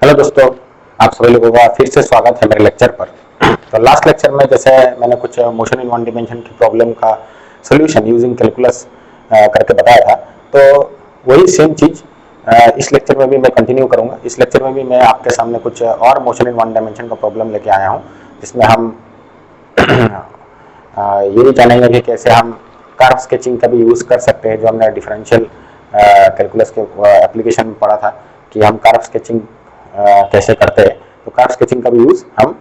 Hello दोस्तों, आप सभी लोगों का फिर से स्वागत है मेरे लेक्चर पर। तो लास्ट लेक्चर में जैसे मैंने कुछ मोशन इन वन डिमेंशन की प्रॉब्लम का सॉल्यूशन यूजिंग कैलकुलस करके बताया था, तो वही सेम चीज इस लेक्चर में भी मैं कंटिन्यू करूंगा। इस लेक्चर में भी मैं आपके सामने कुछ और मोशन इन वन डायमेंशन का प्रॉब्लम लेके आया हूँ, जिसमें हम ये भी जानेंगे कि कैसे हम कर्व स्केचिंग का भी यूज़ कर सकते हैं, जो हमने डिफरेंशियल कैलकुलस के एप्लीकेशन में पढ़ा था कि हम कर्व स्केचिंग कैसे करते हैं। तो कर्व स्केचिंग का भी यूज़ हम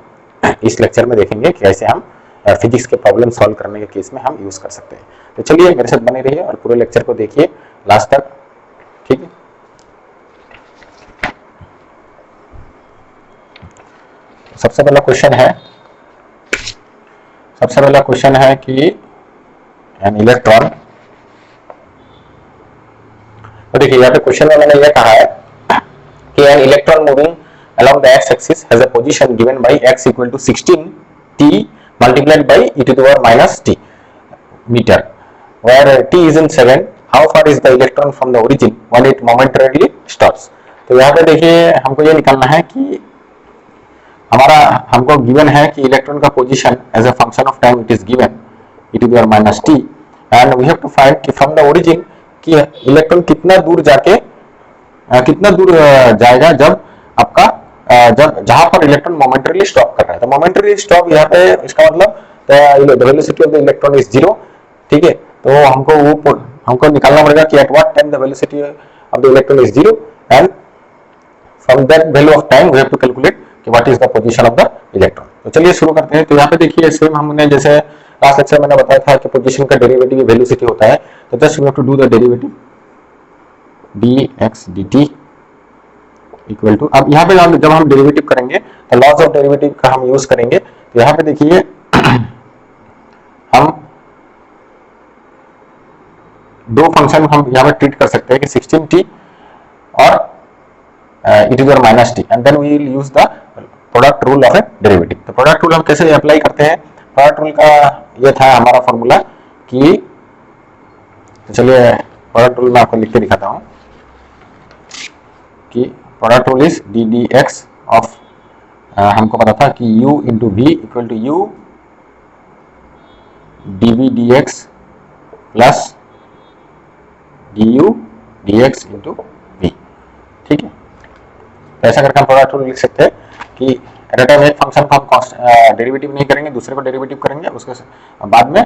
इस लेक्चर में देखेंगे कि कैसे हम फिजिक्स के प्रॉब्लम सॉल्व करने के केस में हम यूज़ कर सकते हैं। तो चलिए मेरे साथ बने रहिए और पूरे लेक्चर को देखिए लास्ट तक, ठीक है। सबसे पहला क्वेश्चन है कि एन इलेक्ट्रॉन, तो देखिए यहाँ पे क्वेश्चन में मैंने ये कहा है कि an electron moving along the x-axis has a position given by x equal to 16t multiplied by e to the power minus t meter, where t is in second. How far is the electron from the origin when it momentarily stops? तो यहाँ पे देखिए हमको ये निकालना है कि हमको गिवन है कि इलेक्ट्रॉन का position as a function of time it is given e to the power minus t, and we have to find कि from the origin कि इलेक्ट्रॉन कितना दूर जाएगा जब आपका जहां पर इलेक्ट्रॉन मोमेंटरीली स्टॉप कर रहा है। तो मोमेंटरी स्टॉप यहाँ पे इसका मतलब the velocity of the electron is 0, ठीक है। तो हमको निकालना पड़ेगा कि at what time the velocity of the electron is 0, and from that value of time we have to calculate कि what is the position of the electron. तो चलिए शुरू करते हैं। तो यहाँ पे देखिए सेम हमने जैसे लास्ट लेक्चर मैंने बताया था कि पोजीशन का डेरिवेटिव वेलोसिटी होता है, तो just we have to do the derivative dx dt equal to, अब यहाँ पे जब हम डेरिवेटिव करेंगे तो लॉज ऑफ डेरिवेटिव का हम यूज करेंगे। तो यहाँ पे देखिए हम दो फंक्शन हम यहाँ पे ट्रीट कर सकते हैं कि 16t और e to the minus t, and then we will use the product rule of a derivative. तो प्रोडक्ट रूल हम कैसे अप्लाई करते हैं? प्रोडक्ट रूल का ये था हमारा फॉर्मूला कि, तो चलिए प्रोडक्ट रूल में आपको लिख के दिखाता हूँ कि product rule is d d x of, हमको पता था कि u into v equal to u d v d x plus d u d x into v, ठीक है। तो ऐसा करके हम प्रोडक्ट रूल लिख सकते हैं कि एट अ टाइम एक फंक्शन को हम डेरिवेटिव नहीं करेंगे, दूसरे को डेरिवेटिव करेंगे, उसके बाद में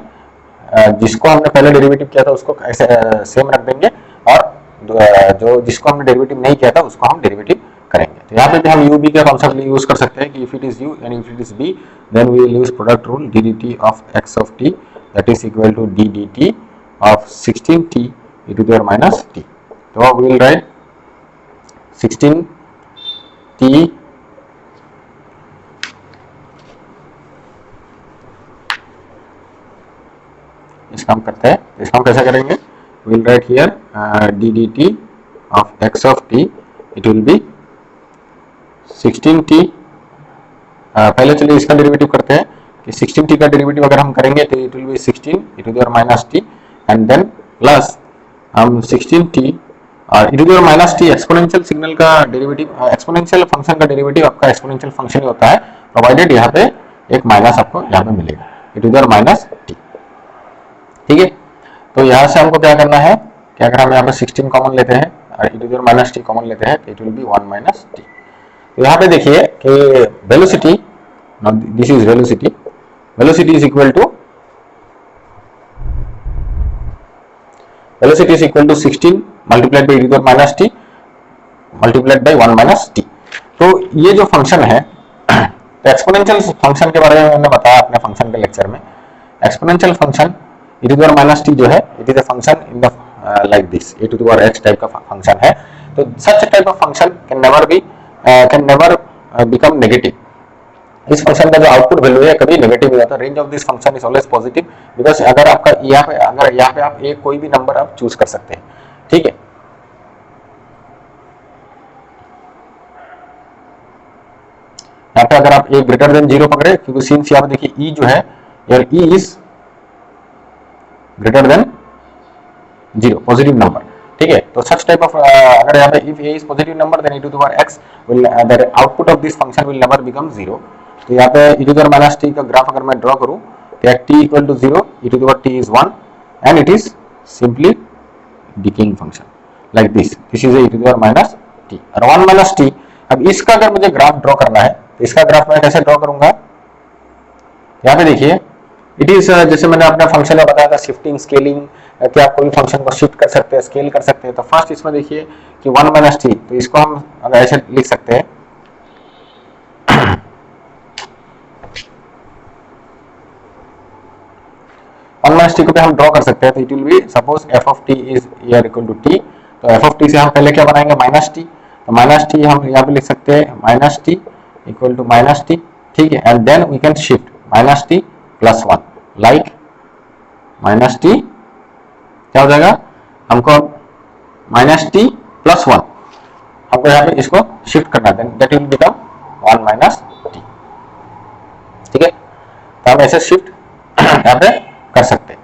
जिसको हमने पहले डेरिवेटिव किया था उसको ऐसे सेम रख देंगे, और जो जिसको हमने डेरिवेटिव नहीं किया था उसको हम डेरिवेटिव करेंगे। तो यहाँ पे भी हम यू बी का कॉन्सेप्ट यूज कर सकते हैं कि if it is u and if it is v then we will use product rule d d t of x of t that is equal to d d t of 16t e to the power minus t। तो we will write 16t इसका हम करते हैं। इसका हम कैसे करेंगे? we'll write here d dt of x of t, it will be 16t, पहले चलिए इसका डेरिवेटिव करते हैं कि 16t का डेरिवेटिव अगर हम करेंगे तो it will be 16 e to the power minus t, and then plus हम 16t और e to the power minus t exponential signal का डेरिवेटिव, एक्सपोनेंशियल फंक्शन का डेरिवेटिव आपका एक्सपोनेंशियल फंक्शन ही होता है, प्रोवाइडेड यहाँ पे एक माइनस आपको यहाँ पे मिलेगा e to the power minus t, ठीक है। तो यहाँ से हमको क्या करना है कि अगर हम यहाँ पे 16 कॉमन लेते हैं और e to the power minus t common लेते हैं तो it will be 1 minus t। तो यहाँ पे देखिए कि velocity, this is velocity is equal to 16 multiplied by e to the power minus t multiplied by 1 minus t। तो ये जो फंक्शन है, तो एक्सपोनेंशियल फंक्शन के बारे में मैंने बताया अपने फंक्शन के लेक्चर में। Exponential function e to the power minus t जो है it is a function in the like this e to the power x type का फंक्शन है। तो such type of function can never become negative. इस function का जो output value है कभी नेगेटिव नहीं होता। Range of this function is always positive, because अगर आपका यहाँ पे आप एक कोई भी नंबर आप चूज कर सकते हैं, ठीक है। यहाँ पे अगर आप a ग्रेटर देन 0 पकड़े, क्योंकि सिंस यहाँ पे देखिए e जो है यार e is greater than 0 positive number, ठीक है। तो सच टाइप ऑफ अगर यहाँ पे if a is positive number then e to the power x will the output of this function will never become 0। तो यहाँ पे e to the power -t का ग्राफ अगर मैं ड्रॉ करूँ तो t equal to 0, e to the power t is 1 and it is simply decaying function like this is e to the power -t और 1 - t। अब इसका अगर मुझे ग्राफ ड्रॉ करना है तो इसका ग्राफ मैं कैसे ड्रॉ करूंगा, यहाँ पे देखिए इट इज जैसे मैंने अपने फंक्शन में बताया था शिफ्टिंग स्केलिंग कि आप कोई फंक्शन को शिफ्ट कर सकते हैं, स्केल कर सकते हैं। तो फर्स्ट इसमें देखिए कि 1 - t, तो इसको हम अगर ऐसे लिख सकते हैं 1 - t को भी हम ड्रॉ कर सकते हैं। तो it will be suppose f of t is here equal to t। तो f ऑफ t से हम पहले क्या बनाएंगे -t। तो -t हम यहाँ पे लिख सकते हैं -t इक्वल टू -t, ठीक है। And then we can shift -t plus 1 like -t क्या हो जाएगा, हमको -t प्लस 1 हमको यहाँ पे इसको शिफ्ट करना है, दैट विल बिकम 1 - t, ठीक है। तो हम ऐसे शिफ्ट यहाँ पे कर सकते हैं।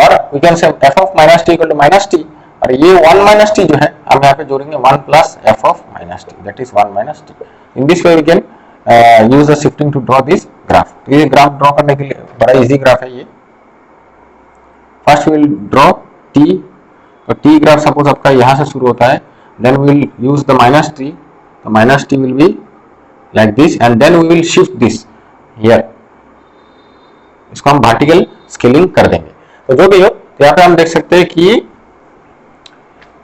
और we can say f of -t equal to -t और ये 1 - t जो है हम यहाँ पे जोड़ेंगे 1 plus f of -t that is 1 - t। In this way we can use the shifting to draw this graph. तो ये ग्राफ ड्रॉ करने के लिए बड़ा इजी ग्राफ है ये। फर्स्ट विल ड्रॉ t, तो t ग्राफ सपोज आपका यहाँ से शुरू होता है, then will use the -t, तो -t will be like this and then we will shift this here, इसको हम वर्टिकल स्केलिंग कर देंगे। तो जो भी हो, तो यहाँ पे हम देख सकते हैं कि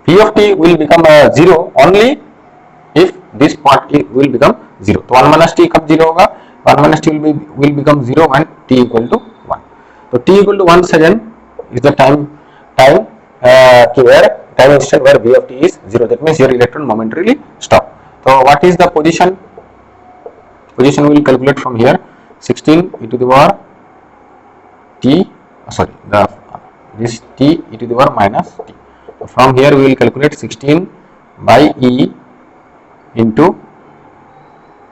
p of t will become 0 only if this part will become 0। तो 1 - t कब 0 होगा, 1 - t will become 0 when t equal to 1। तो t equal to 1 second is the time instant where v of t is 0, that means your electron momentarily stop। So what is the position we will calculate from here, 16 e to the power t, sorry this t e to the power minus t। So from here we will calculate 16 by e into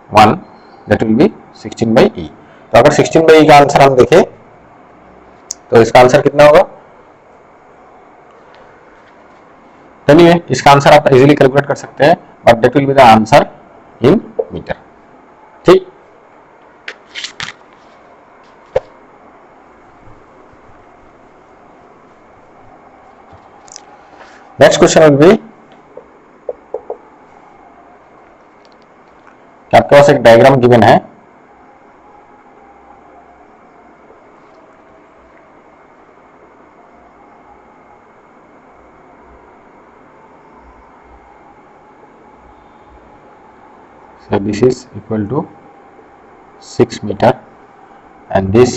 1, that will be 16 by e। तो अगर 16 by e का answer हम देखें तो इसका answer कितना होगा, anyway इसका आंसर आप इजीली कैलकुलेट कर सकते हैं, but that will be the answer in metre, ठीक। नेक्स्ट क्वेश्चन विल बी, आपके पास एक डायग्राम गिवन है, so this is equal to 6 meter and this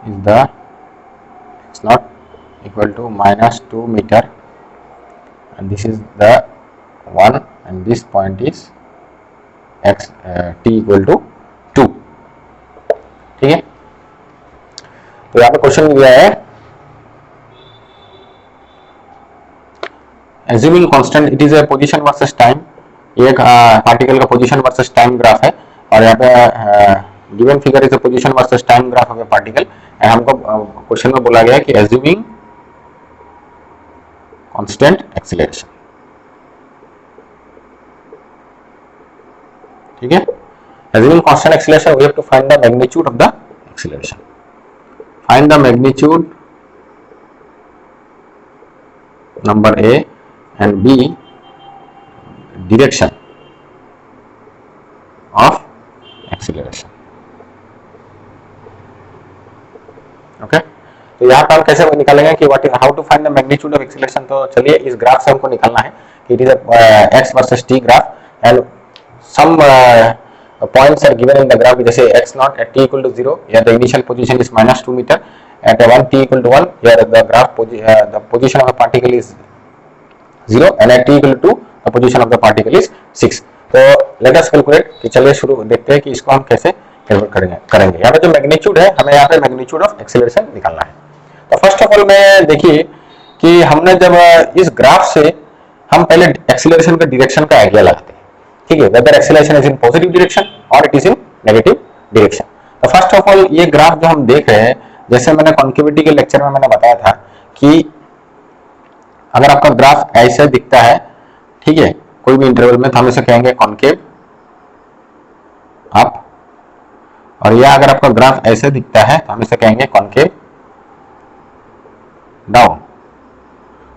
is the x naught equal to -2 meter and this is the 1 and this point is x t equal to 2, ठीक है। तो यहाँ पे question दिया है assuming constant it is a position versus time, एक particle का position versus time graph है और यहाँ पे given figure is a position versus time graph of A particle and हमको क्वेश्चन में बोला गया है कि assuming constant acceleration, ठीक है। assuming constant acceleration we have to find the magnitude of the acceleration, find the magnitude number A and B direction of acceleration, okay. तो यहाँ पर हम कैसे निकालेंगे कि what is how to find the magnitude of acceleration. तो चलिए इस ग्राफ से हमको निकालना है कि it is x versus t graph and some points are given in the graph, जैसे x naught at t equal to 0 या the initial position is -2 metre at 1 t equal to 1 here the graph the position of a particle is 0 and at t equal to 2 the position of the particle is 6। तो let us calculate कि चलिए शुरू देखते हैं कि इसको हम कैसे कैलकुलेट करेंगे। यहाँ पे जो मैग्नीट्यूड है हमें यहाँ पे मैग्नीट्यूड ऑफ एक्सीलरेशन निकालना है। तो फर्स्ट ऑफ ऑल में देखिए कि हमने जब इस ग्राफ से हम पहले एक्सीलरेशन के डायरेक्शन का आइडिया लगाते हैं, ठीक है, whether acceleration is in positive direction और it is in negative direction. तो फर्स्ट ऑफ ऑल ये ग्राफ जो हम देख रहे हैं, जैसे मैंने कॉन्केविटी के लेक्चर में मैंने बताया था कि अगर आपका ग्राफ ऐसे दिखता है, ठीक है, कोई भी इंटरवल में, तो हम इसे कहेंगे कॉनकेव अप, और यह अगर आपका ग्राफ ऐसे दिखता है तो हम इसे कहेंगे कॉनकेव डाउन।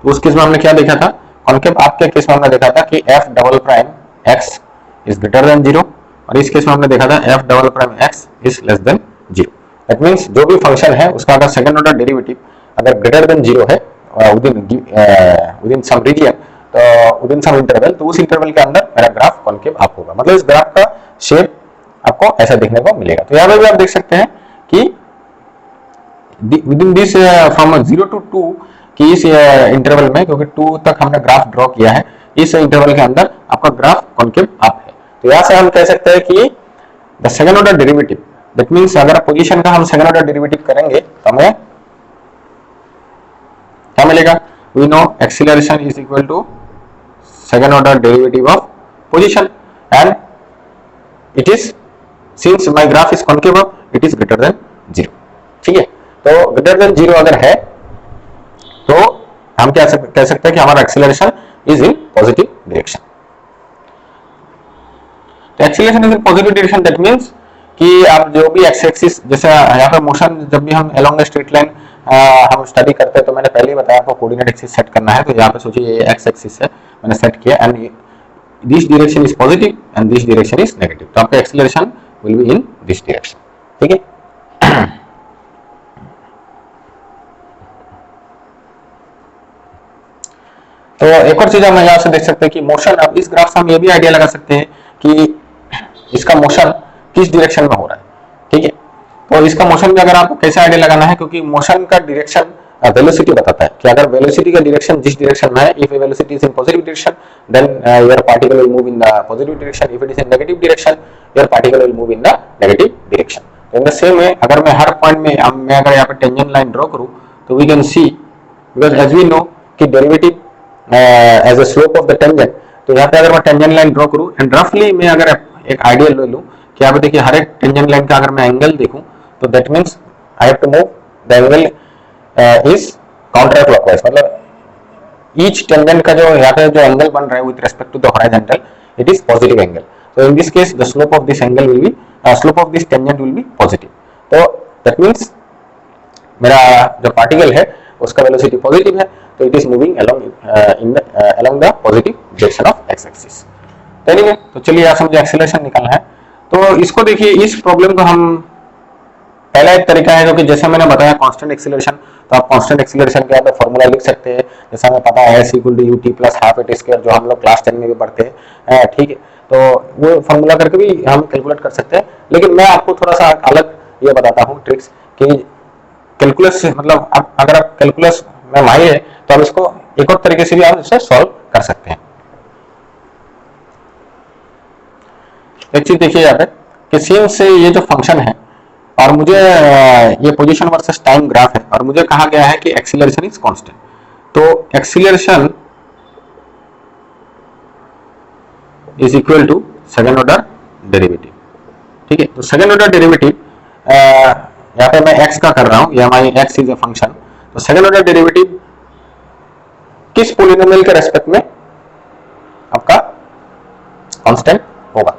तो उस केस में हमने क्या देखा था, कॉनकेव अप के केस में हमने देखा था कि F double prime x is greater than 0, और इस केस में हमने देखा था F double prime x is less than 0। That means जो भी फंक्शन है उसका अगर सेकंड ऑर्डर डेरिवेटिव अगर ग्रेटर देन 0 है विदिन सम रीजन, तो विदिन सम इंटरवल, तो उस इंटरवल के अंदर मेरा ग्राफ कॉनकेव अप होगा, मतलब इस ग्राफ का शेप आपको ऐसा देखने को मिलेगा। तो यहाँ पे भी आप देख सकते हैं कि विदिन दिस फ्रॉम 0 to 2 कि इस इंटरवल में, क्योंकि 2 तक हमने ग्राफ ड्रॉ किया है, इस इंटरवल के अंदर आपका ग्राफ कॉनकेव अप है। तो यहाँ से हम कह सकते हैं कि the second order derivative, that means अगर पोजीशन का हम सेकंड ऑर्डर डेरिवेटिव करेंगे तो हमें क्या मिलेगा, we know acceleration is equal to second order derivative of position, and it is since my graph is concave up it is greater than 0। ठीक है, तो ग्रेटर देन 0 अगर है तो हम क्या कह सकते हैं कि हमारा acceleration is in positive direction. तो acceleration is in positive direction, that means कि आप जो भी एक्स एक्सिस, जैसे यहाँ पे मोशन जब भी हम अलोंग द स्ट्रेट लाइन हम स्टडी करते हैं, तो मैंने पहले ही बताया आपको कोऑर्डिनेट एक्सिस सेट करना है। तो यहाँ पे सोचिए ये एक्स एक्सिस है, मैंने सेट किया, and this direction is positive and this direction is negative, तो आपका acceleration will be in this direction. ठीक है, तो एक और चीज हम यहाँ से देख सकते हैं कि मोशन, अब इस ग्राफ से हम ये भी आइडिया लगा सकते हैं कि इसका मोशन किस डायरेक्शन में हो रहा है। ठीक है, तो इसका मोशन भी अगर आपको कैसे आइडिया लगाना है, क्योंकि मोशन का डायरेक्शन वेलोसिटी बताता है कि अगर वेलोसिटी का डायरेक्शन जिस डायरेक्शन में है, if velocity is in positive direction then your particle will move in the positive direction, if it is in negative direction your particle will move in the negative direction. तो in the same वे अगर मैं हर point में मैं अगर यहाँ पे tangent line draw करूँ तो we can see, because as we know कि derivative as a slope of the tangent, तो यहाँ पे अगर मैं टेंजेंट लाइन ड्रॉ करूँ एंड रफली मैं अगर एक आइडिया ले लूँ कि यहाँ पे देखिए हर एक टेंजेंट लाइन का अगर मैं एंगल देखूँ, तो that means I have to move the angle is counter clockwise, मतलब ईच टेंजेंट का जो यहाँ पे जो एंगल बन रहा है with respect to the horizontal it is positive angle. तो in this case the slope of this angle will be slope of this tangent will be positive. तो दैट मीन्स मेरा जो पार्टिकल है उसका वेलोसिटी पॉजिटिव है, तो it is moving along the positive direction of x axis. चलिए, तो चलिए यहाँ से मुझे एक्सीलरेशन निकालना है। तो इसको देखिए, इस प्रॉब्लम को हम, पहला एक तरीका है जो कि जैसे मैंने बताया कांस्टेंट एक्सीलरेशन, तो आप कांस्टेंट एक्सीलरेशन के यहाँ पे फॉर्मूला लिख सकते हैं, जैसा हमें पता है s equal to ut plus half at square, जो हम लोग क्लास 10 में भी पढ़ते हैं। ठीक है, तो वो फॉर्मूला करके भी हम कैलकुलेट कर सकते हैं, लेकिन मैं आपको थोड़ा सा अलग ये बताता हूँ ट्रिक्स कि कैलकुलस, मतलब अगर आप कैलकुलस में माहिर है तो हम इसको एक और तरीके से भी आप इसे सॉल्व कर सकते हैं। एक चीज देखिए यहाँ पे कि सीन से ये जो फंक्शन है और मुझे ये पोजीशन वर्सेस टाइम ग्राफ है और मुझे कहा गया है कि एक्सीलरेशन इज कांस्टेंट, तो acceleration is equal to second order derivative. ठीक है, तो सेकंड ऑर्डर डेरिवेटिव यहाँ पे मैं x का कर रहा हूँ, या हमारी x इज अ फंक्शन, तो सेकंड ऑर्डर डेरिवेटिव किस पॉलिनोमियल के रेस्पेक्ट में आपका कांस्टेंट होगा।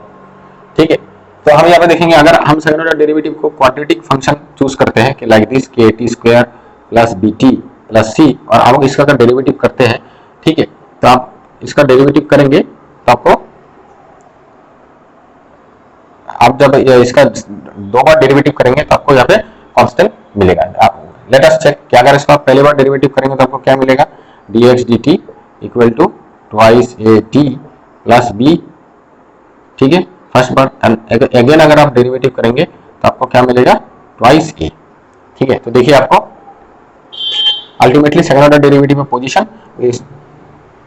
ठीक है, तो हम यहाँ पे देखेंगे अगर हम सेकंड ऑर्डर डेरिवेटिव को क्वाड्रेटिक फंक्शन चूज करते हैं कि like this kt square plus bt plus c, और हम इसका अगर डेरिवेटिव करते हैं, ठीक है, तो आप इसका डेरिवेटिव करेंगे तो आपको, आप जब इसका 2 बार डेरिवेटिव करेंगे तो आपको यहाँ पे कांस्टेंट मिलेगा। आप लेट अस चेक कि अगर इसका पहली बार डेरिवेटिव करेंगे तो आपको क्या मिलेगा, dx dt equal to twice at plus b। ठीक है, फर्स्ट बार, अगेन अगर आप डेरिवेटिव करेंगे तो आपको क्या मिलेगा, ट्वाइस a। ठीक है, तो देखिए आपको अल्टीमेटली सेकंड ऑर्डर डेरिवेटिव में पोजीशन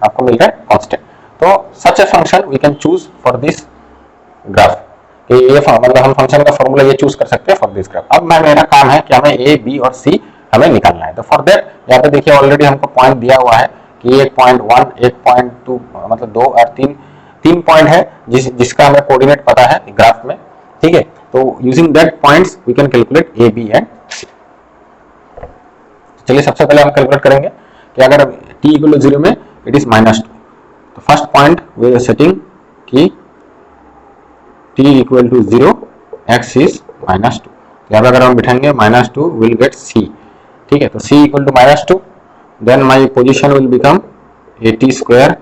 आपको मिल रहा है कांस्टेंट। तो such a function we can choose for this graph, कि ये मतलब हम फंक्शन का फॉर्मूला ये चूज कर सकते हैं फॉर दिस ग्राफ। अब मेरा काम है कि हमें ए बी और सी हमें निकालना है। तो फॉर दैट यहाँ पे देखिए ऑलरेडी हमको पॉइंट दिया हुआ है कि 1.1 1.2 मतलब 2 और 3 पॉइंट है जिसका हमें कोऑर्डिनेट पता है ग्राफ में। ठीक है, तो using that points we can calculate A B and C. चलिए सबसे पहले हम कैलकुलेट करेंगे कि अगर t इक्वल टू 0 में इट इज -2, तो first point we are setting कि t equal to 0 x is -2, यहाँ पे अगर हम बिठाएंगे -2 विल गेट c, ठीक है। तो c equal to -2, then my position will become at square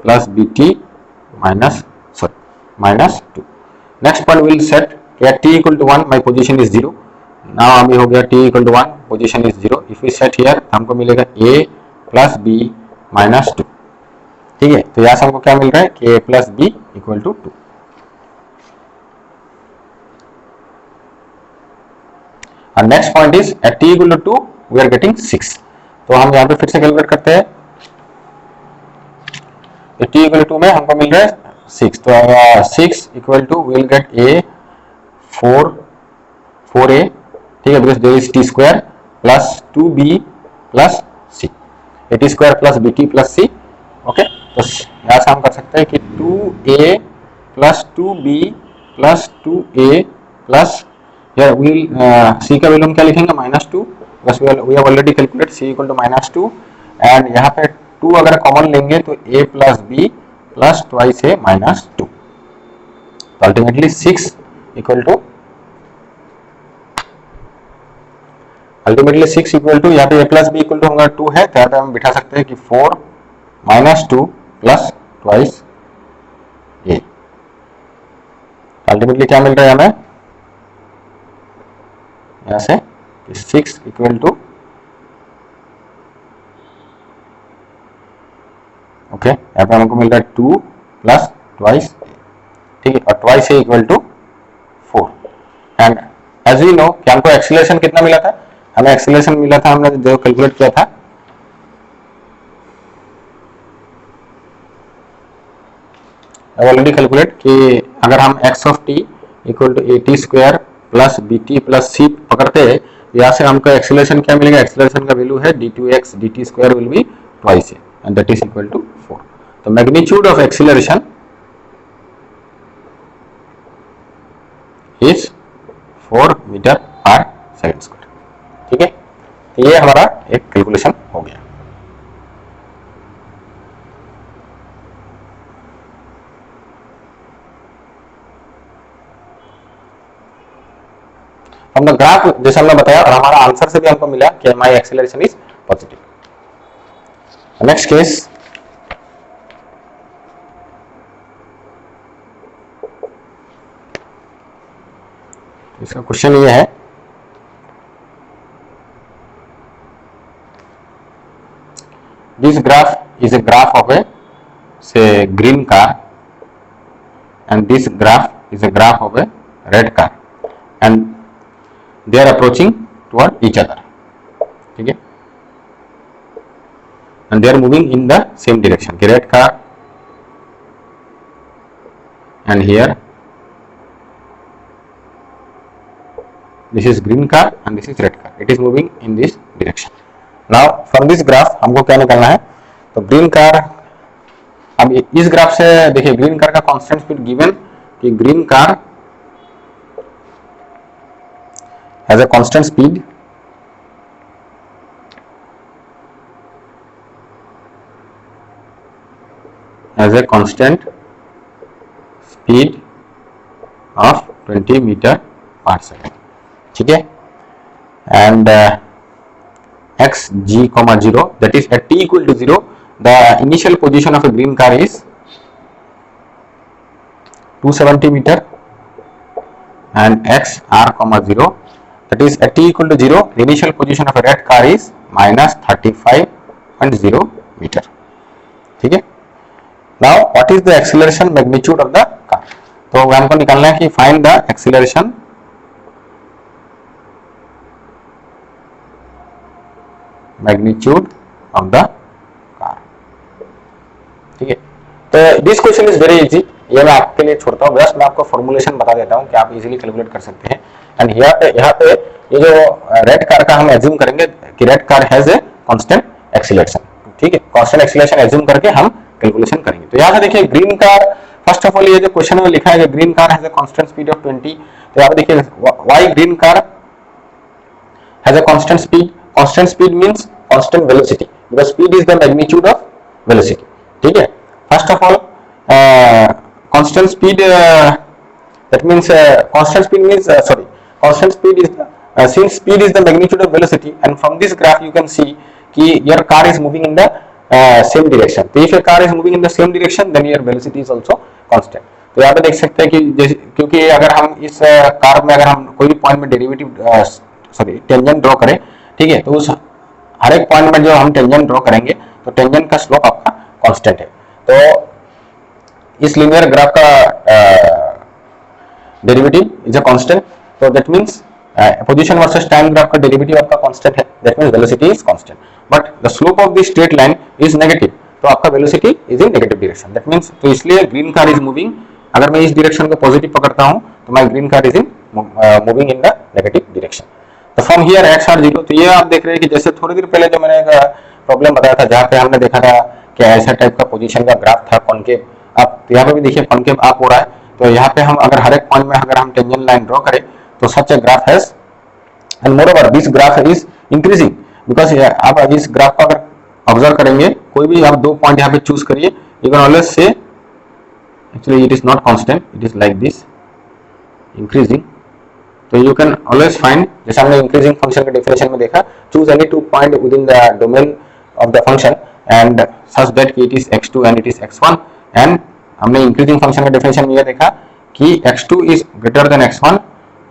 plus bt -2। Next point will set t equal to 1, my position is 0, now अभी हो गया t equal to 1, position is 0, if we set here हमको मिलेगा a plus b -2, ठीक है। तो यहाँ से हमको क्या मिल रहा है कि a plus b equal to 2। और next point is at t equal to 2 we are getting 6, तो हम यहाँ पे फिर से कैलकुलेट करते हैं। t इक्वल टू 2 में हमको मिल रहा है 6, तो 6 equal to will get a 4a, ठीक है, because there is t square plus 2b plus c, a square plus bt plus c, okay. तो यहाँ से हम कर सकते हैं कि 2a plus 2b plus 2a plus will c का वैल्यू हम क्या लिखेंगे -2, बस we have already calculate c equal to -2, and यहाँ पे 2 अगर कॉमन लेंगे तो a plus b plus twice a -2, तो अल्टीमेटली 6 इक्वल टू यहाँ पे a plus b equal to होगा 2 है, तो यहाँ पे हम बिठा सकते हैं कि 4 -2 प्लस ट्वाइस a, अल्टीमेटली क्या मिल रहा है हमें यहाँ से 6 इक्वल टू, ओके, यहाँ पे हमको मिल रहा है 2 प्लस ट्वाइस, ठीक है, और twice a equal to 4। And as we know कि हमको एक्सीलरेशन कितना मिला था, हमें एक्सीलरेशन मिला था, हमने जो कैलकुलेट किया था ऑलरेडी कैलकुलेट कि अगर हम x of t equal to at square plus bt plus c पकड़ते हैं, यहाँ से हमको एक्सीलरेशन क्या मिलेगा, एक्सीलरेशन का वैल्यू है d2x dt square will be twice a and that is equal to 4। तो magnitude of acceleration is 4 meter per second square, ठीक है। तो ये हमारा एक कैलकुलेशन हो गया। हम लोग ग्राफ जैसे हमने बताया और हमारा आंसर से भी हमको मिला कि my acceleration is positive. Next case, इसका क्वेश्चन ये है, this graph is a graph of a say green car and this graph is a graph of a red car and they are approaching toward each other, ठीक है, and they are moving in the same direction, the red car and here this is green car and this is red car, it is moving in this direction. Now from this graph हमको क्या निकालना है, तो green car, अब इस graph से देखिए green car का कांस्टेंट स्पीड गिवन कि green car has a constant speed of 20 meter per second, ठीक है, and x g, 0 that is at t equal to 0 the initial position of a green car is 270 meter and x r, 0 that is at t equal to 0 the initial position of a red car is -35.0 meter, ठीक है। now what is the acceleration magnitude of the car, तो हमको निकालना है कि find the acceleration magnitude of the car, ठीक है। तो this question is very easy, ये मैं आपके लिए छोड़ता हूँ, बस मैं आपको फॉर्मुलेशन बता देता हूँ कि आप इजीली कैलकुलेट कर सकते हैं। एंड यहाँ पे ये जो रेड कार का हम एज्यूम करेंगे कि red car has a constant acceleration, ठीक है, कांस्टेंट एक्सीलरेशन एज्यूम करके हम कैलकुलेशन करेंगे। तो यहाँ से देखिए green car, first of all ये जो क्वेश्चन में लिखा है कि green car has a constant speed of 20, तो यहाँ पे देखिए why green car has a constant speed, constant speed means constant velocity, because speed is the magnitude of velocity. ठीक है, first of all constant speed, that means constant speed means constant speed is since speed is the magnitude of velocity, and from this graph you can see कि your car is moving in the same direction. तो if your car is moving in the same direction, then your velocity is also constant. तो यहाँ पे देख सकते हैं कि क्योंकि अगर हम इस कार में अगर हम कोई भी पॉइंट में डेरिवेटिव टेंजेंट ड्रॉ करें, ठीक है, तो उस हर एक पॉइंट में जो हम टेंजेंट ड्रॉ करेंगे तो टेंजेंट का स्लोप आपका कांस्टेंट है। तो इस लीनियर ग्राफ का डेरिवेटिव इज अ कांस्टेंट, तो that means position versus time graph का डेरिवेटिव आपका कांस्टेंट है, that means velocity is constant, but the slope of the straight line is negative, तो आपका velocity is in negative direction. That means तो इसलिए green car is moving, अगर मैं इस डायरेक्शन को पॉजिटिव पकड़ता हूं तो my green car is in moving in the negative direction. तो फ्रॉम हियर एक्स आर 0, तो ये आप देख रहे हैं कि जैसे थोड़ी देर पहले जो मैंने प्रॉब्लम बताया था जहां पे हमने देखा था कि ऐसा टाइप का पोजीशन का ग्राफ था कॉनकेव, आप यहाँ पे भी देखिए कॉनकेव अप हो रहा है, तो यहाँ पे हम अगर हर एक पॉइंट में अगर हम टेंजेंट लाइन ड्रॉ करें तो such a graph has, and moreover this graph is increasing, because आप इस ग्राफ को अगर ऑब्जर्व करेंगे, कोई भी आप दो पॉइंट यहाँ पे चूज करिए, you can always say actually it is not constant, it is like this increasing, तो यू कैन ऑलवेज फाइंड, जैसे हमने इंक्रीजिंग फंक्शन के डेफिनेशन में देखा, choose any two point with in the domain of the function and such that it is x2 and it is x1, and हमने increasing function के definition में ये देखा कि x2 is greater then x1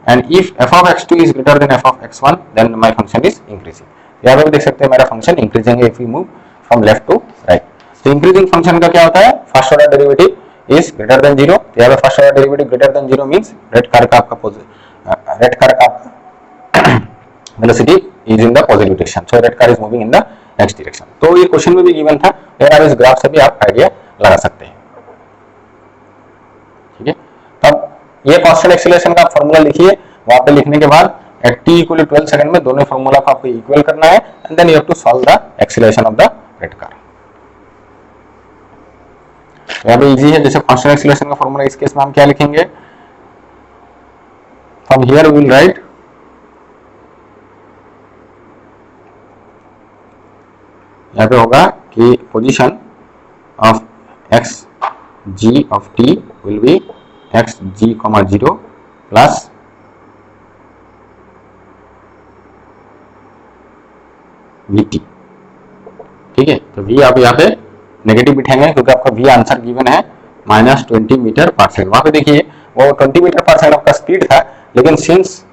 and if f of x2 is greater than f of x1 then my function is increasing. यहाँ पे देख सकते हैं मेरा फंक्शन इंक्रीजिंग है if we move from left to right. तो इंक्रीजिंग फंक्शन का क्या होता है, first order derivative is greater than 0, तो यहाँ पे first order derivative greater than 0 means red car का velocity is in the positive direction, so red car is moving in the next direction. तो ये क्वेश्चन में भी गिवन था, यार इस ग्राफ से भी आप आइडिया लगा सकते हैं। ठीक है, तब ये कांस्टेंट एक्सीलरेशन का फार्मूला लिखिए, वहां पे लिखने के बाद at t equal to 12 second में दोनों फार्मूला को आपको इक्वल करना है and then you have to solve the acceleration of the red car. यहाँ पे इजी है, जैसे कांस्टेंट एक्सीलरेशन का फार्मूला इस केस में हम क्या लिखेंगे, from here we will write यहाँ पे होगा कि position of x g of t will be x g comma 0 plus v t. ठीक है, तो वी आप यहाँ पे नेगेटिव बिठाएंगे क्योंकि आपका वी आंसर गिवन है -20 मीटर पर सेकंड। वहां पे देखिए वो 20 मीटर पर सेकंड आपका स्पीड था, लेकिन since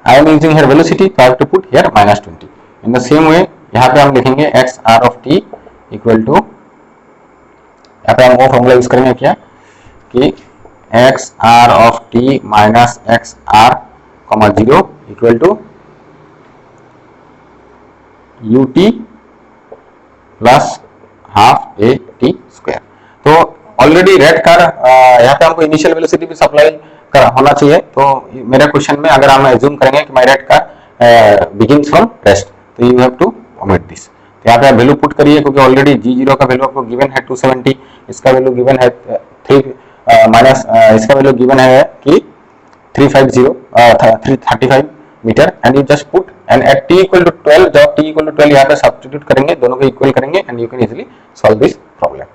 I am using here velocity तो I have to put here -20। In the same way यहाँ पे हम लिखेंगे X R of T equal to, यहाँ पे हम वो फॉर्मूला यूज करेंगे क्या कि X R of T minus X R comma 0 equal to U T plus half A T square. तो ऑलरेडी रेड कार यहाँ पे हमको इनिशियल वेलोसिटी भी सप्लाई कर होना चाहिए, तो मेरे क्वेश्चन में अगर हम एज्यूम करेंगे कि my red car begins from rest, तो you have to omit this. तो यहाँ पे आप वैल्यू पुट करिए क्योंकि ऑलरेडी जी0 का वैल्यू आपको गिवन है 270, इसका वैल्यू गिवन है 3 माइनस इसका वैल्यू गिवन है कि 335 meter and you just put and at t equal to 12, जब t इक्वल टू 12 यहाँ पे सब्स्टिट्यूट करेंगे, दोनों को इक्वल करेंगे and you can easily solve this problem.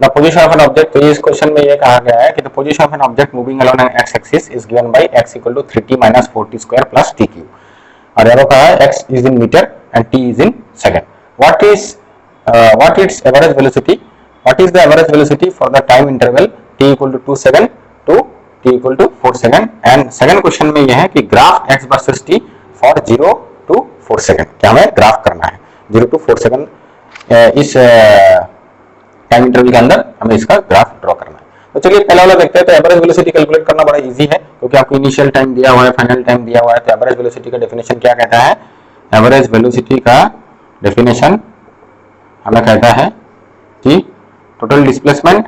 The position of an object, तो इस क्वेश्चन में ये कहा गया है कि the position of an object moving along an x axis is given by x equal to 3t minus 4t square plus t cube, और यहाँ कहा है x is in meter and t is in second. What its average velocity, what is the average velocity for the time interval t equal to 2 second to t equal to 4 second. And second question में यह है कि graph x versus t for 0 to 4 second, क्या हमें graph करना है 0 to 4 second इस time interval के अंदर हमें इसका ग्राफ ड्रॉ करना है। तो चलिए पहला वाला देखते हैं। तो एवरेज वेलोसिटी कैलकुलेट करना बड़ा इजी है क्योंकि आपको इनिशियल टाइम दिया हुआ है, फाइनल टाइम दिया हुआ है। तो एवरेज वेलोसिटी का डेफिनेशन क्या कहता है, एवरेज वेलोसिटी का डेफिनेशन हमें कहता है कि total displacement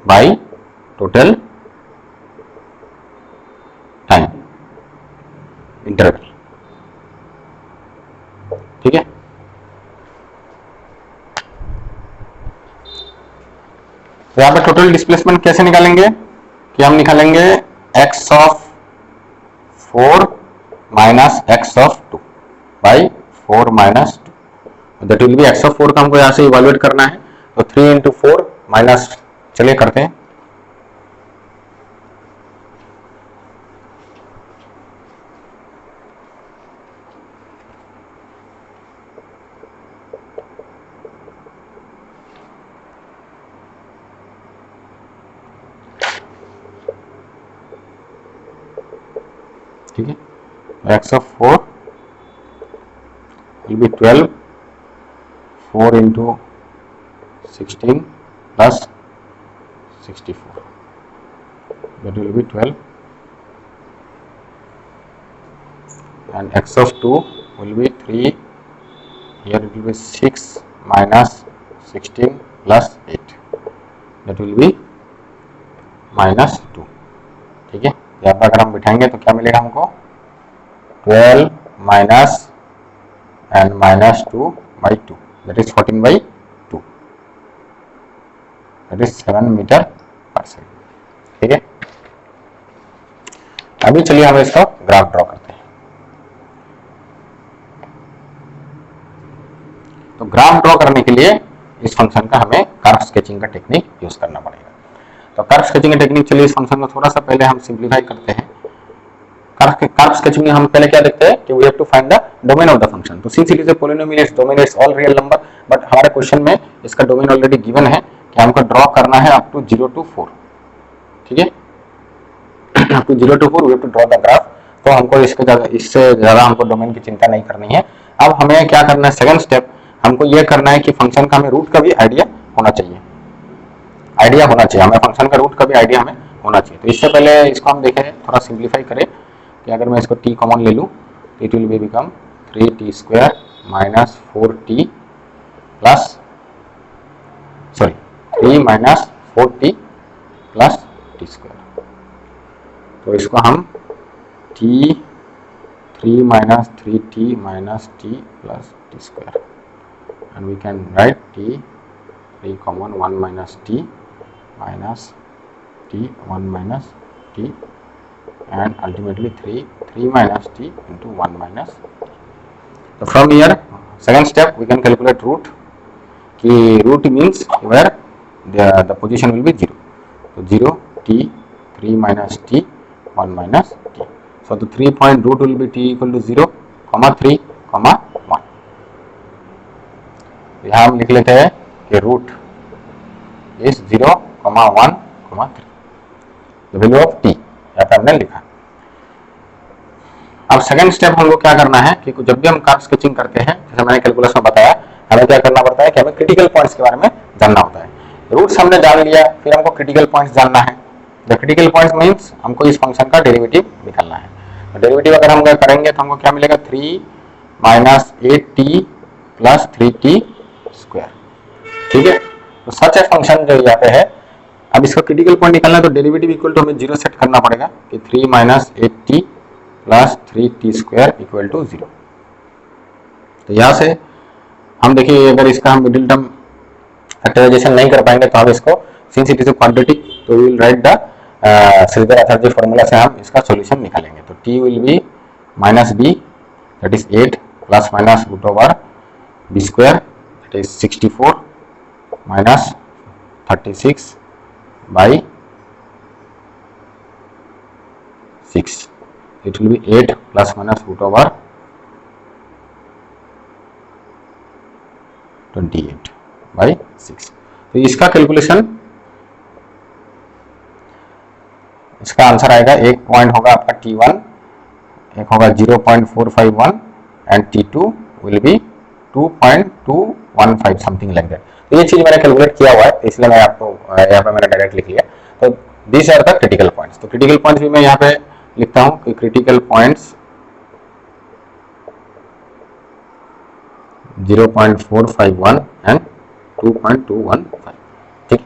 by total time interval. ठीक है, तो यहाँ पे टोटल डिस्प्लेसमेंट कैसे निकालेंगे कि हम निकालेंगे x of 4 minus x of 2 by 4 minus 2, that will be x of 4 का हमको यहाँ से इवेल्युएट करना है, तो 3 इंटू 4 माइनस, चलिए करते हैं, ठीक है। X of 4 will be 12, 4 into 16 plus 64, that will be 12, and x of 2 will be 3, here it will be 6 minus 16 plus 8, that will be minus 2, ठीक है। यहाँ पर अगर हम बिठाएंगे तो क्या मिलेगा हमको, 12 minus and minus 2 by 2, that is 14 by 2, that is 7 meter per second, ठीक है। अभी चलिए हम इसका ग्राफ ड्रॉ करते हैं। तो ग्राफ ड्रॉ करने के लिए इस फंक्शन का हमें कर्व स्केचिंग का टेक्निक यूज करना पड़ेगा। तो कर्व स्केचिंग का टेक्निक, चलिए इस फंक्शन को थोड़ा सा पहले हम सिंप्लीफाई करते हैं। कर्व स्केचिंग में हम पहले क्या देखते हैं कि we have to find the domain of the function. तो since it is a polynomial, its domain is all real number, but हमारे क्वेश्चन में इसका डोमेन ऑलरेडी गिवन है कि हमको ड्रॉ करना है अप टू 0 to 4, ठीक है। Up to 0 to 4 we have to draw the graph. तो हमको इससे ज्यादा हमको डोमेन की चिंता नहीं करनी है। अब हमें क्या करना है, सेकंड स्टेप हमको ये करना है कि फंक्शन का हमें रूट का भी आइडिया होना चाहिए, हमें फंक्शन का रूट का भी आइडिया हमें होना चाहिए। तो इससे पहले इसको हम देखें, थोड़ा सिंप्लीफाई करें कि अगर मैं इसको t कॉमन ले लूँ तो it will be become 3t square minus 4t plus 3 minus 4t plus t square. तो इसको हम t 3 minus 3t minus t plus t square, and we can write t 3 common 1 minus t minus t 1 minus t, and ultimately 3 minus t into 1 minus t. So from here second step we can calculate root, कि root means where the position will be 0, so 0 t 3 minus t 1 minus t, so the 3 point root will be t equal to 0, 3, 1। यहाँ हम लिख लेते हैं कि root is 0, 1, 3, the value of t यहाँ पे हमने लिखा। अब सेकंड स्टेप हमको क्या करना है कि जब भी हम कर्व स्केचिंग करते हैं, जैसे मैंने कैलकुलस में बताया, हमें क्या करना पड़ता है कि हमें क्रिटिकल पॉइंट्स के बारे में जानना होता है। रूट्स हमने जान लिया, फिर हमको क्रिटिकल पॉइंट्स जानना है। द क्रिटिकल पॉइंट्स मीन्स हमको इस फंक्शन का डेरिवेटिव निकालना है। तो डेरिवेटिव अगर हम करेंगे तो हमको क्या मिलेगा, 3 minus 8t plus 3t square, ठीक है। तो सच है फंक्शन जो यहाँ पे है, अब इसका क्रिटिकल पॉइंट निकालना है तो डेरिवेटिव इक्वल टू हमें 0 सेट करना पड़ेगा कि 3 minus 8t plus 3t square equal to 0। तो यहाँ से हम देखिए, अगर इसका हम मिडिल टर्म फैक्टराइजेशन नहीं कर पाएंगे तो हम इसको, since it is a quadratic, तो वी विल राइट द श्रीधर-अथर्जी फॉर्मूला से हम इसका सॉल्यूशन निकालेंगे। तो t will be minus b, that is 8 plus minus root over b square, that is 64 minus 36 by 6, it will be 8 plus minus root over 28 by 6। तो इसका calculation, इसका answer आएगा, एक पॉइंट होगा आपका t1, एक होगा 0.451 and t2 will be 2.215 something like that. तो ये चीज मैंने कैलकुलेट किया हुआ है, इसलिए मैं आपको यहाँ पे मैंने डायरेक्ट लिख लिया। तो this are the critical points. तो क्रिटिकल पॉइंट्स भी मैं यहाँ पे लिखता हूँ कि क्रिटिकल पॉइंट्स 0.451 एंड 2.215, ठीक।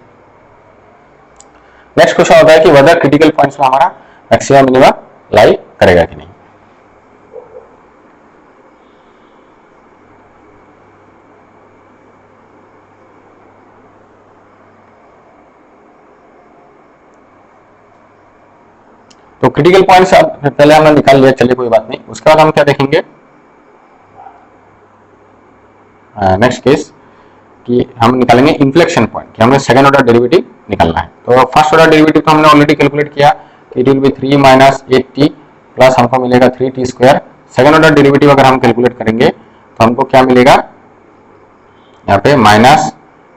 नेक्स्ट क्वेश्चन होता है कि वेदर क्रिटिकल पॉइंट्स में हमारा मैक्सिमम मिनिमम लाई करेगा कि नहीं। तो क्रिटिकल पॉइंट्स अब पहले हमने निकाल लिया, चलिए कोई बात नहीं। उसके बाद हम क्या देखेंगे, नेक्स्ट केस कि हम निकालेंगे इन्फ्लेक्शन पॉइंट, कि हमें सेकंड ऑर्डर डेरिवेटिव निकालना है। तो फर्स्ट ऑर्डर डेरिवेटिव तो हमने ऑलरेडी कैलकुलेट किया कि it will B 3 minus 8t plus हमको मिलेगा 3t square. Second order derivative अगर हम कैलकुलेट करेंगे तो हमको क्या मिलेगा, यहाँ पे माइनस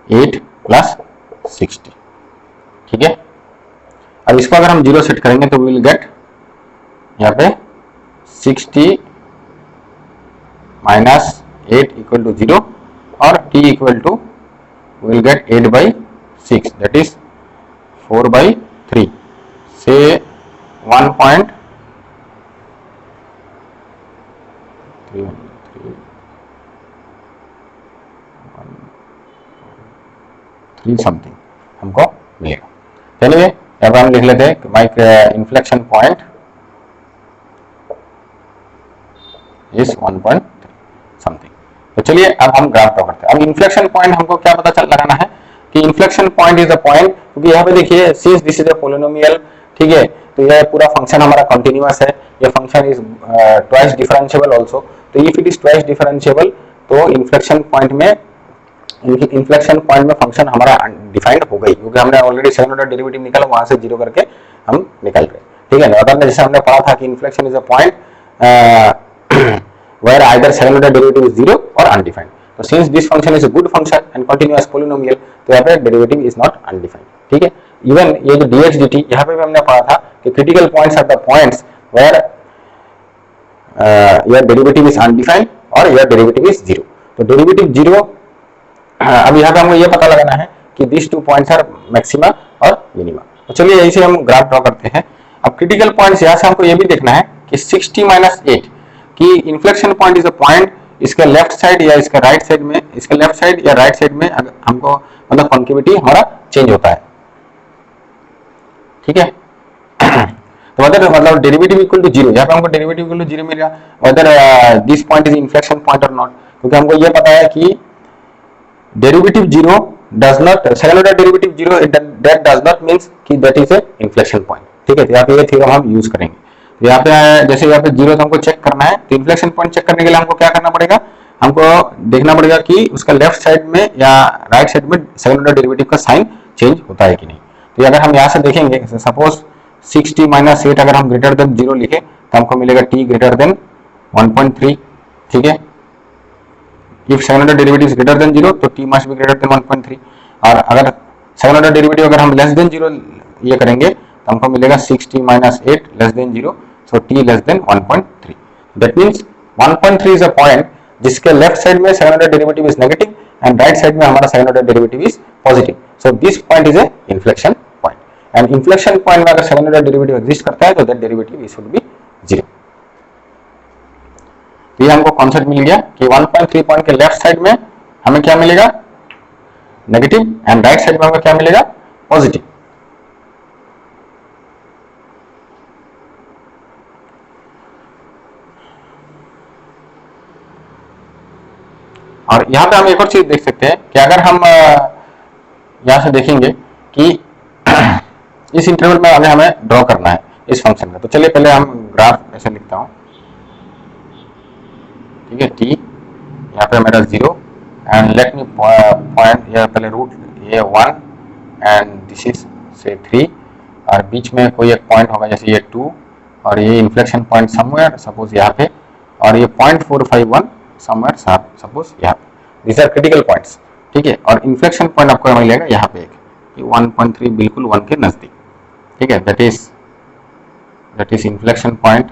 8 प्लस 60, ठीक है। अब इसको अगर हम 0 सेट करेंगे तो विल गेट यहाँ पे 60 माइनस 8 इक्वल टू 0 और t equal to will get 8/6 that is 4/3 से 1.3 समथिंग हमको मिलेगा। चलिए अब हम लिख लेते हैं माई इन्फ्लेक्शन पॉइंट इज 1.3 समथिंग। तो चलिए अब हम ग्राफ ड्रॉ करते हैं। अब इन्फ्लेक्शन पॉइंट हमको क्या पता चल लगाना है कि inflection point is a point, क्योंकि यहाँ पे देखिए since this is a polynomial, ठीक है, तो यह पूरा फंक्शन हमारा कंटिन्यूअस है, ये function is twice differentiable also. तो if it is twice differentiable तो इन्फ्लेक्शन पॉइंट में फंक्शन हमारा डिफाइंड हो गई, क्योंकि हमने ऑलरेडी सेकंड ऑर्डर डेरिवेटिव निकाला, वहां से 0 करके हम निकाल गए, ठीक है ना। अगर जैसे हमने पढ़ा था कि inflection is a point where either second order derivative is 0 or undefined. So since this function is a good function and continuous polynomial, तो यहाँ पे derivative is not undefined, ठीक है। इवन ये जो dx dt यहाँ पे भी हमने पढ़ा था कि critical points are the points where your derivative is undefined or your derivative is 0. तो derivative 0, अब यहाँ पे हमको ये पता लगाना है कि these two points are maxima और minima। तो चलिए यही से हम ग्राफ ड्रॉ करते हैं। अब क्रिटिकल पॉइंट्स यहाँ से हमको ये भी देखना है कि 60 माइनस 8 कि inflection point is a point, इसके लेफ्ट साइड या इसके राइट साइड में, इसके लेफ्ट साइड या राइट साइड में हमको मतलब कॉन्केविटी हमारा चेंज होता है, ठीक है। तो मतलब डेरिवेटिव इक्वल टू 0, यहाँ पे हमको डेरिवेटिव इक्वल टू 0 मिल गया, whether this point is inflection point और नॉट, क्योंकि हमको ये पता है कि derivative 0 does not, second order derivative 0 that does not means कि that is a inflection point, ठीक है। तो यहाँ पे ये थ्योरम हम यूज करेंगे। तो यहाँ पे जैसे यहाँ पे 0 तो हमको चेक करना है, तो इन्फ्लेक्शन पॉइंट चेक करने के लिए हमको क्या करना पड़ेगा, हमको देखना पड़ेगा कि उसका लेफ्ट साइड में या राइट साइड में सेकंड ऑर्डर डेरिवेटिव का साइन चेंज होता है कि नहीं। तो अगर हम यहाँ से देखेंगे, सपोज 60 माइनस 8 अगर हम ग्रेटर देन 0 लिखे तो हमको मिलेगा t ग्रेटर देन 1.3, ठीक है। If second order derivative is greater than 0 तो t must be greater than 1.3, और अगर सेकंड ऑर्डर डेरिवेटिव अगर हम लेस देन 0 ये करेंगे तो हमको मिलेगा 60 minus 8 less than 0, so t less than 1.3। That means 1.3 is a point जिसके लेफ्ट साइड में second order derivative is negative and right side में हमारा second order derivative is positive, so this point is a inflection point. And inflection point में अगर second order derivative exist करता है तो that derivative is should be 0। तो ये हमको कॉन्सेप्ट मिल गया कि 1.3 पॉइंट के लेफ्ट साइड में हमें क्या मिलेगा, नेगेटिव, एंड राइट साइड में हमें क्या मिलेगा, पॉजिटिव। और यहाँ पे हम एक और चीज देख सकते हैं कि अगर हम यहाँ से देखेंगे कि इस इंटरवल में अगर हमें ड्रॉ करना है इस फंक्शन का, तो चलिए पहले हम ग्राफ ऐसे लिखता हूँ, ठीक है। t यहाँ पे मेरा 0 एंड लेट मी पॉइंट, ये पहले रूट ये 1 एंड दिस इज से 3, और बीच में कोई एक पॉइंट होगा जैसे ये 2, और ये इन्फ्लेक्शन पॉइंट समवेयर सपोज यहाँ पे, और ये 0.451 समवेयर सपोज यहाँ पे। दिस आर क्रिटिकल पॉइंट्स, ठीक है। और इन्फ्लेक्शन पॉइंट आपको मिलेगा यहाँ पे एक 1.3 बिल्कुल 1 के नजदीक, ठीक है। दैट इज इन्फ्लेक्शन पॉइंट,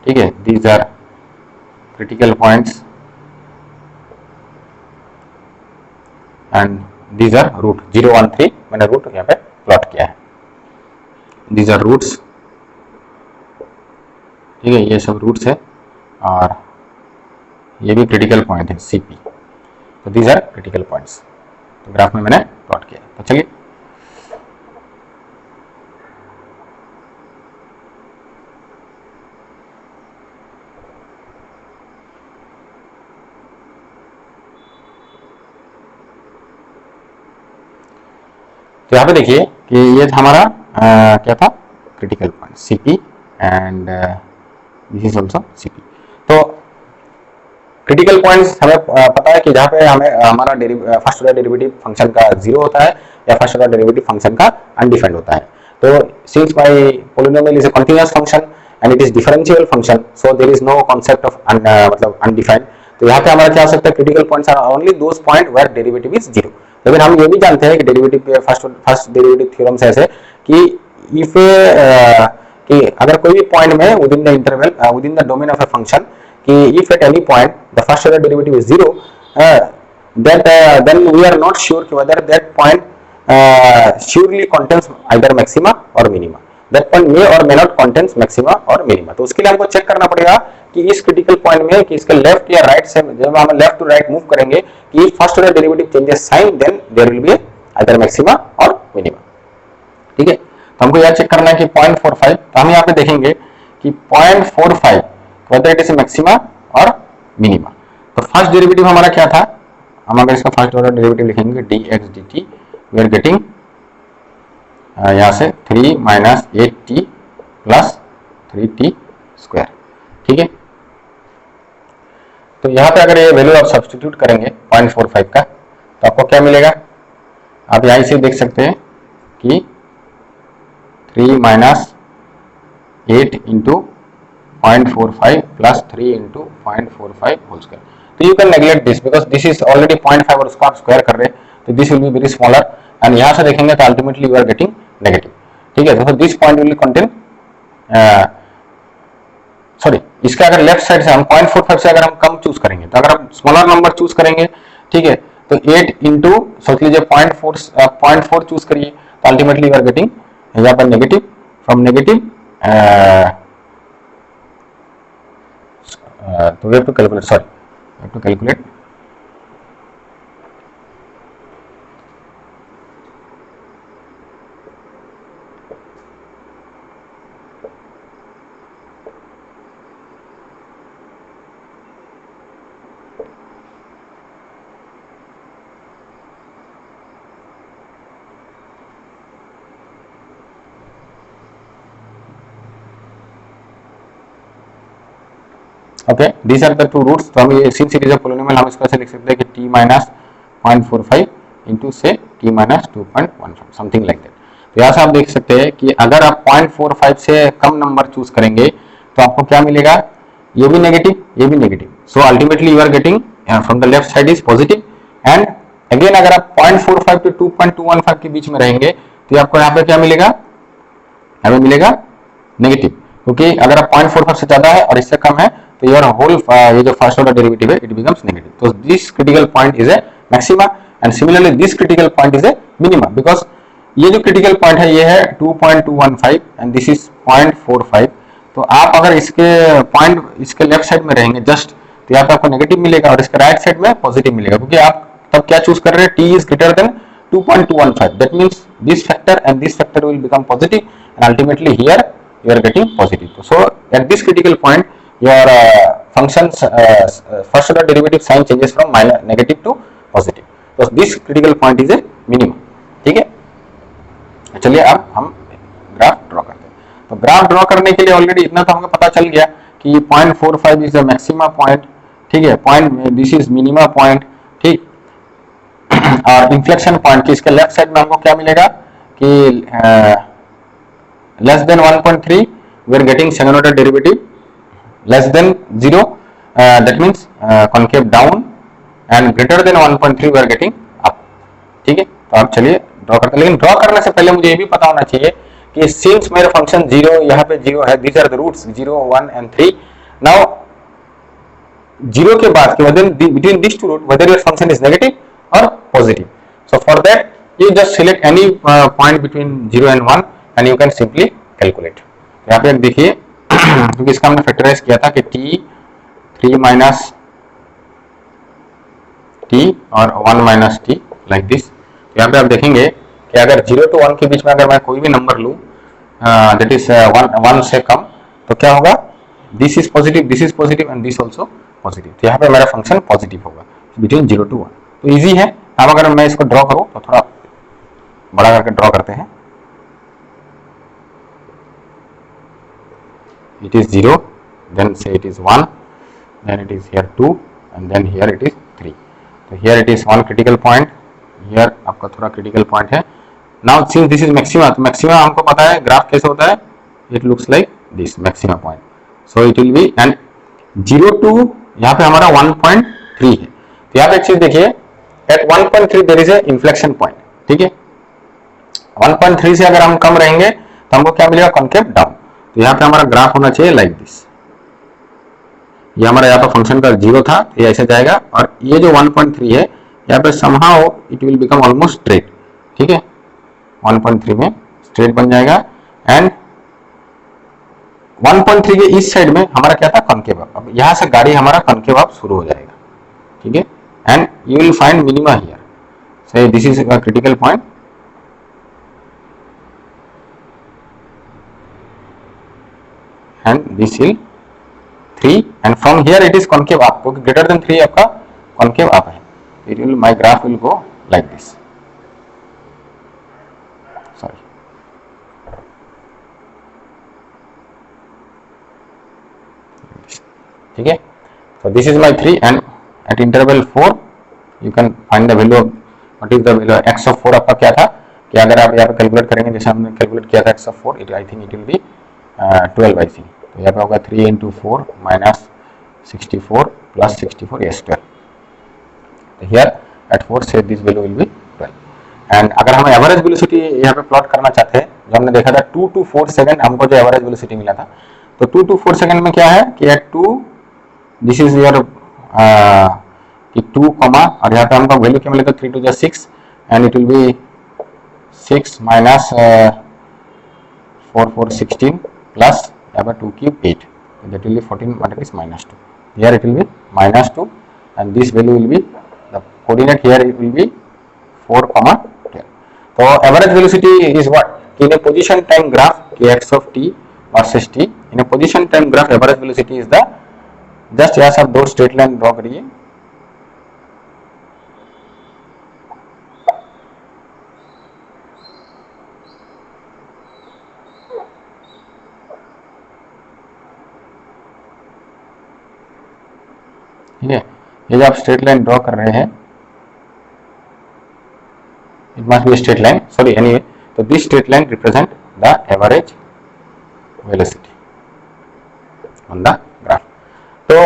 ठीक है। These are critical points and these are root 0, 1, 3 मैंने रूट यहाँ पे प्लॉट किया है, दीज आर रूट्स, ठीक है। ये सब रूट्स है और ये भी क्रिटिकल पॉइंट है CP, तो दीज आर क्रिटिकल पॉइंट्स। तो ग्राफ में मैंने प्लॉट किया। तो चलिए तो यहाँ पे देखिए कि ये हमारा क्या था, critical point CP and this is also CP. तो क्रिटिकल पॉइंट्स हमें पता है कि जहाँ पे हमें हमारा फर्स्ट ऑर्डर डेरिवेटिव फंक्शन का जीरो होता है या फर्स्ट ऑर्डर डेरिवेटिव फंक्शन का अनडिफाइंड होता है। तो since my polynomial is a continuous function and it is differential function, so there is no concept of मतलब अनडिफाइंड। तो यहाँ पे हमारा क्या हो सकता है, critical points are only those point where derivative is zero. लेकिन हम ये भी जानते हैं कि डेरिवेटिव फर्स्ट डेरिवेटिव थ्योरम्स ऐसे कि इफ कि अगर कोई भी पॉइंट में within the interval within the domain of a function कि if at any point the first order derivative is zero, then we are not sure whether that point surely contains either maxima or minima. That point may or may not contains maxima or minima. तो उसके लिए हमको check करना पड़ेगा कि इस critical point में कि इसके लेफ्ट या राइट से जब हम लेफ्ट टू राइट मूव करेंगे कि first order derivative changes sign, then there will be either maxima और minima। ठीक है, तो हमको यह चेक करना है कि 0.45, तो हम यहाँ पे देखेंगे कि 0.45 whether it is maxima or minima। तो फर्स्ट डेरिवेटिव हमारा क्या था, हम अगर इसका फर्स्ट ऑर्डर डेरिवेटिव लिखेंगे dx dt, we are getting यहाँ से 3 minus 8t plus 3t square. ठीक है, तो यहाँ पे अगर ये वैल्यू आप सब्स्टिट्यूट करेंगे 0.45 का, तो आपको क्या मिलेगा, आप यहाँ से देख सकते हैं कि 3 minus 8 into 0.45 plus 3 into 0.45 whole square। तो you can neglect this because this is already 0.5 और उसको आप स्क्वायर कर रहे हैं, तो this will be very smaller and यहाँ से देखेंगे तो ultimately you are getting negative। ठीक है, तो this point will contain sorry, इसका अगर लेफ्ट साइड से हम 0.45 से अगर हम कम चूज करेंगे, तो अगर हम स्मॉलर नंबर चूज करेंगे, ठीक है, तो 8 इंटू सोच लीजिए 0.4 चूज करिए, तो अल्टीमेटली यू आर गेटिंग यहाँ पर नेगेटिव, फ्रॉम नेगेटिव तो we have to calculate, sorry, we have to calculate okay, these are the two roots. तो हम ये since it is a polynomial हम इसको ऐसे लिख सकते हैं कि t माइनस 0.45 इंटू से t minus 2.15 something like that. तो यहाँ से आप देख सकते हैं कि अगर आप 0.45 से कम नंबर चूज करेंगे तो आपको क्या मिलेगा, ये भी नेगेटिव, ये भी negative. So ultimately you are getting from the left side is positive and again अगर आप 0.45 टू 2.215 के बीच में रहेंगे तो आपको यहाँ पे क्या मिलेगा, हमें मिलेगा नेगेटिव, क्योंकि अगर आप 0.45 से ज्यादा है और इससे कम है तो योर होल ये जो फर्स्ट ऑर्डर डेरिवेटिव है इट बिकम्स नेगेटिव। तो this critical point is a maxima and similarly this critical point is a minima, because ये जो क्रिटिकल पॉइंट है ये है 2.215 एंड दिस इज 0.45। तो आप अगर इसके पॉइंट इसके लेफ्ट साइड में रहेंगे जस्ट, तो यहाँ पे आपको नेगेटिव मिलेगा और इसके राइट साइड में पॉजिटिव मिलेगा, क्योंकि आप तब क्या चूज कर रहे हैं, t is greater then 2.215, that means this factor and this factor will become positive and ultimately here you are getting positive। So at this critical point your function's first order derivative sign changes from minus negative to positive। So this critical point is a minimum। ठीक है, चलिए अब हम graph draw करते हैं। तो graph draw करने के लिए ऑलरेडी इतना तो हमको पता चल गया कि 0.45 इज द मैक्सिमा पॉइंट, ठीक है, point this is minima point, ठीक, और इन्फ्लेक्शन पॉइंट की इसके लेफ्ट साइड में हमको क्या मिलेगा कि less than 1.3 we are getting second order derivative, less than 0 that means concave down and greater than 1.3 we are getting up. ठीक है, तो आप चलिए ड्रॉ करते हैं, लेकिन ड्रॉ करने से पहले मुझे ये भी पता होना चाहिए कि सिंस मेरा फंक्शन 0 यहाँ पे 0 है, these are the roots 0, 1 and 3। Now 0 के बाद कि between these two root whether your function is negative or positive। So for that you just select any point between 0 and 1 and you can simply calculate। यहाँ पे देखिए क्योंकि इसका हमने factorise किया था कि t 3 माइनस t और 1 माइनस t लाइक दिस। यहाँ पे आप देखेंगे कि अगर 0 to 1 के बीच में अगर मैं कोई भी नंबर लूँ दैट इज 1 से कम, तो क्या होगा, this is positive and this also positive. तो यहाँ पे मेरा फंक्शन पॉजिटिव होगा बिटवीन 0 to 1। तो इजी है। अब अगर मैं इसको ड्रॉ करूँ तो थोड़ा बड़ा करके ड्रॉ करते हैं। it is 0, then say it is 1, then it is here 2, and then here it is 3. So here it is one critical point, here आपका थोड़ा critical point है. Now since this is maxima, तो maxima हमको पता है graph कैसे होता है, it looks like this maxima point. So it will be and 0 to यहाँ पे हमारा 1.3 है. तो यहाँ पे एक चीज देखिए, at 1.3 there is a inflection point. ठीक है, 1.3 से अगर हम कम रहेंगे तो हमको क्या मिलेगा, कॉन्केव डाउन. तो यहाँ पे हमारा ग्राफ होना चाहिए लाइक दिस. ये हमारा यहाँ पे फंक्शन का 0 था, ये ऐसे जाएगा, और ये जो 1.3 है यहाँ पे somehow it will become almost straight. ठीक है, 1.3 में स्ट्रेट बन जाएगा. एंड 1.3 के इस साइड में हमारा क्या था, कॉन्केव अप. अब यहाँ से गाड़ी हमारा कॉन्केव अप शुरू हो जाएगा. ठीक है, and you will find minima here. So this is a critical point. And this will 3, and from here it is concave up, क्योंकि greater than 3 आपका concave up है. It will, my graph will go like this. Sorry. ठीक है, so this is my 3, and at interval 4 you can find the value of what is the value x of 4. आपका क्या था कि अगर आप यहाँ पे कैलकुलेट करेंगे, जैसे हमने कैलकुलेट किया था x of 4, it I think it will be 12/c. तो यहाँ पे होगा 3 into 4 minus 64 plus 64, yes 12. तो here at 4 say this value will be 12. And अगर हम एवरेज वेलोसिटी यहाँ पे प्लॉट करना चाहते हैं, जो हमने देखा था 2 to 4 सेकंड हमको जो एवरेज वेलोसिटी मिला था, तो 2 to 4 सेकंड में क्या है कि at 2 this is your 2 comma, और यहाँ पे हमको वैल्यू क्या मिलेगा 3 to the 6, and it will B 6 minus 4 4 16 plus 2 cube 8, that will be 14, but it is minus 2. Here it will be minus 2, and this value will be, the coordinate here it will be 4, 12. So average velocity is what? In a position time graph, kx of t versus t, in a position time graph average velocity is the, just यहाँ सब दो straight line draw करिए. ठीक है, ये जो आप straight line draw कर रहे हैं, it must be straight line, sorry anyway. तो this straight line represent the average velocity on the graph. तो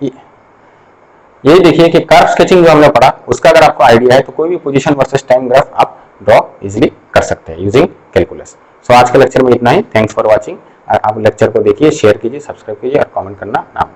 ये देखिए कि कर्व स्केचिंग जो हमने पढ़ा, उसका अगर आपको आइडिया है तो कोई भी पोजीशन वर्सेस टाइम ग्राफ आप ड्रॉ इजीली कर सकते हैं यूजिंग कैलकुलस. सो आज के लेक्चर में इतना ही. Thanks for watching. आप लेक्चर को देखिए, शेयर कीजिए, सब्सक्राइब कीजिए और कमेंट करना ना